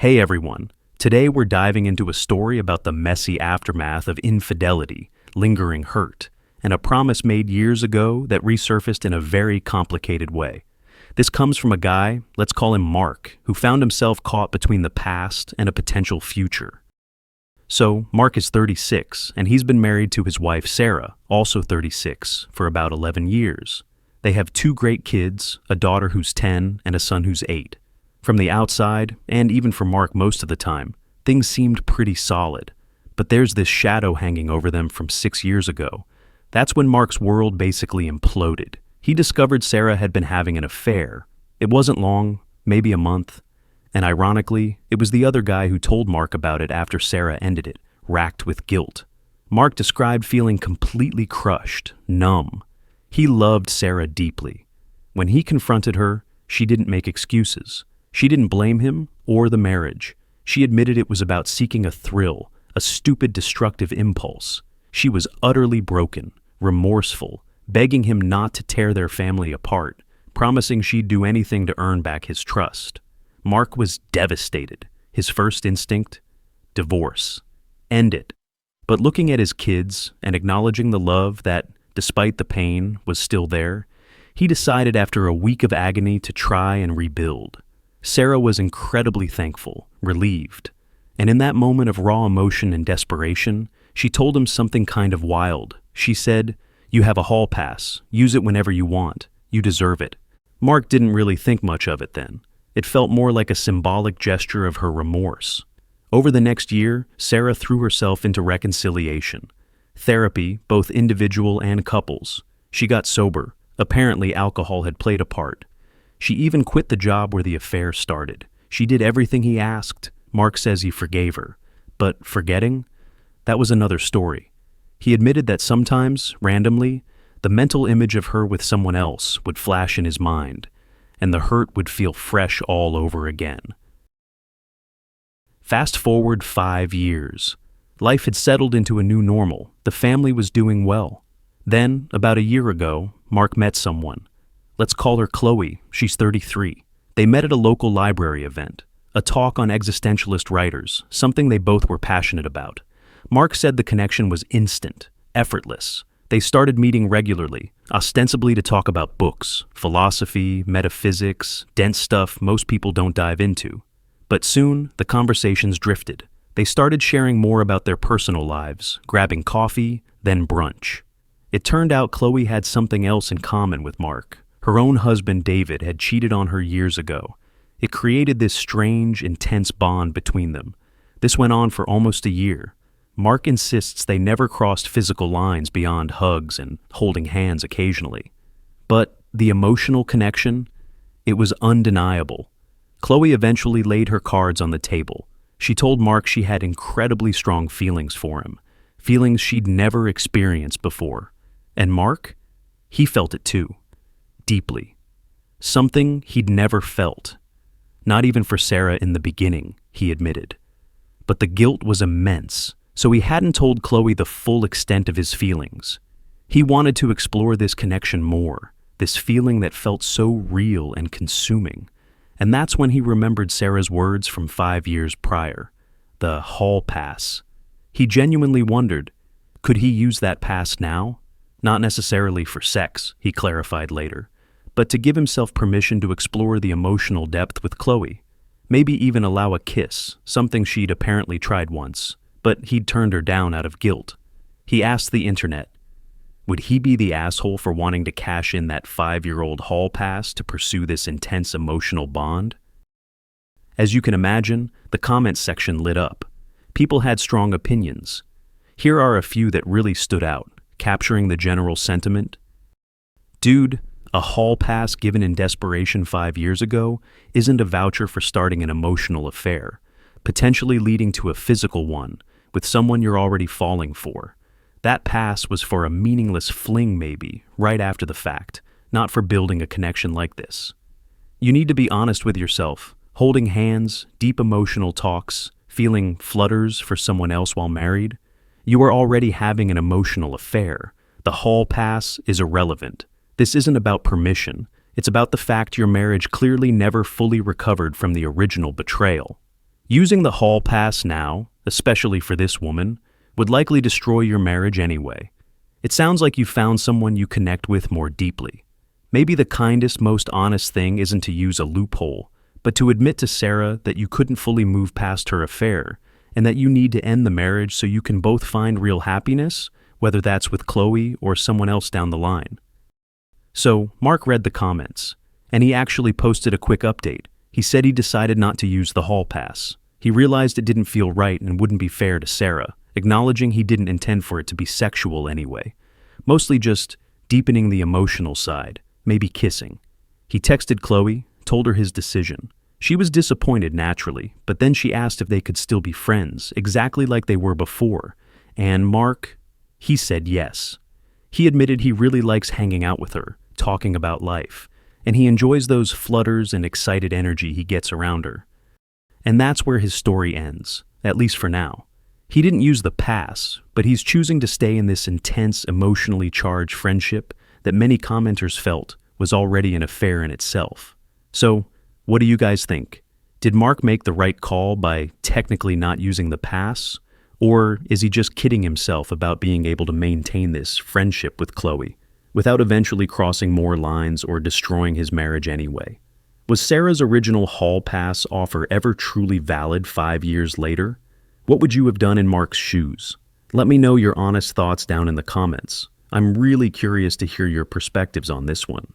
Hey everyone, today we're diving into a story about the messy aftermath of infidelity, lingering hurt, and a promise made years ago that resurfaced in a very complicated way. This comes from a guy, let's call him Mark, who found himself caught between the past and a potential future. So, Mark is 36, and he's been married to his wife Sarah, also 36, for about 11 years. They have two great kids, a daughter who's 10 and a son who's 8. From the outside, and even for Mark most of the time, things seemed pretty solid. But there's this shadow hanging over them from 6 years ago. That's when Mark's world basically imploded. He discovered Sarah had been having an affair. It wasn't long, maybe a month. And ironically, it was the other guy who told Mark about it after Sarah ended it, racked with guilt. Mark described feeling completely crushed, numb. He loved Sarah deeply. When he confronted her, she didn't make excuses. She didn't blame him or the marriage. She admitted it was about seeking a thrill, a stupid, destructive impulse. She was utterly broken, remorseful, begging him not to tear their family apart, promising she'd do anything to earn back his trust. Mark was devastated. His first instinct? Divorce. End it. But looking at his kids and acknowledging the love that, despite the pain, was still there, he decided after a week of agony to try and rebuild. Sarah was incredibly thankful, relieved, and in that moment of raw emotion and desperation, she told him something kind of wild. She said, "You have a hall pass. Use it whenever you want. You deserve it." Mark didn't really think much of it then. It felt more like a symbolic gesture of her remorse. Over the next year, Sarah threw herself into reconciliation. Therapy, both individual and couples. She got sober. Apparently, alcohol had played a part. She even quit the job where the affair started. She did everything he asked. Mark says he forgave her. But forgetting? That was another story. He admitted that sometimes, randomly, the mental image of her with someone else would flash in his mind, and the hurt would feel fresh all over again. Fast forward 5 years. Life had settled into a new normal. The family was doing well. Then, about a year ago, Mark met someone. Let's call her Chloe. She's 33. They met at a local library event, a talk on existentialist writers, something they both were passionate about. Mark said the connection was instant, effortless. They started meeting regularly, ostensibly to talk about books, philosophy, metaphysics, dense stuff most people don't dive into. But soon, the conversations drifted. They started sharing more about their personal lives, grabbing coffee, then brunch. It turned out Chloe had something else in common with Mark. Her own husband, David, had cheated on her years ago. It created this strange, intense bond between them. This went on for almost a year. Mark insists they never crossed physical lines beyond hugs and holding hands occasionally. But the emotional connection? It was undeniable. Chloe eventually laid her cards on the table. She told Mark she had incredibly strong feelings for him, feelings she'd never experienced before. And Mark? He felt it too. Deeply. Something he'd never felt. Not even for Sarah in the beginning, he admitted. But the guilt was immense, so he hadn't told Chloe the full extent of his feelings. He wanted to explore this connection more, this feeling that felt so real and consuming. And that's when he remembered Sarah's words from 5 years prior, the hall pass. He genuinely wondered, could he use that pass now? Not necessarily for sex, he clarified later, but to give himself permission to explore the emotional depth with Chloe. Maybe even allow a kiss, something she'd apparently tried once, but he'd turned her down out of guilt. He asked the internet, would he be the asshole for wanting to cash in that 5-year-old hall pass to pursue this intense emotional bond? As you can imagine, the comments section lit up. People had strong opinions. Here are a few that really stood out, capturing the general sentiment. Dude, a hall pass given in desperation 5 years ago isn't a voucher for starting an emotional affair, potentially leading to a physical one with someone you're already falling for. That pass was for a meaningless fling maybe, right after the fact, not for building a connection like this. You need to be honest with yourself. Holding hands, deep emotional talks, feeling flutters for someone else while married. You are already having an emotional affair. The hall pass is irrelevant. This isn't about permission. It's about the fact your marriage clearly never fully recovered from the original betrayal. Using the hall pass now, especially for this woman, would likely destroy your marriage anyway. It sounds like you found someone you connect with more deeply. Maybe the kindest, most honest thing isn't to use a loophole, but to admit to Sarah that you couldn't fully move past her affair and that you need to end the marriage so you can both find real happiness, whether that's with Chloe or someone else down the line. So, Mark read the comments, and he actually posted a quick update. He said he decided not to use the hall pass. He realized it didn't feel right and wouldn't be fair to Sarah, acknowledging he didn't intend for it to be sexual anyway. Mostly just deepening the emotional side, maybe kissing. He texted Chloe, told her his decision. She was disappointed naturally, but then she asked if they could still be friends, exactly like they were before. And Mark, he said yes. He admitted he really likes hanging out with her, talking about life, and he enjoys those flutters and excited energy he gets around her. And that's where his story ends, at least for now. He didn't use the pass, but he's choosing to stay in this intense, emotionally charged friendship that many commenters felt was already an affair in itself. So, what do you guys think? Did Mark make the right call by technically not using the pass? Or is he just kidding himself about being able to maintain this friendship with Chloe, without eventually crossing more lines or destroying his marriage anyway? Was Sarah's original hall pass offer ever truly valid 5 years later? What would you have done in Mark's shoes? Let me know your honest thoughts down in the comments. I'm really curious to hear your perspectives on this one.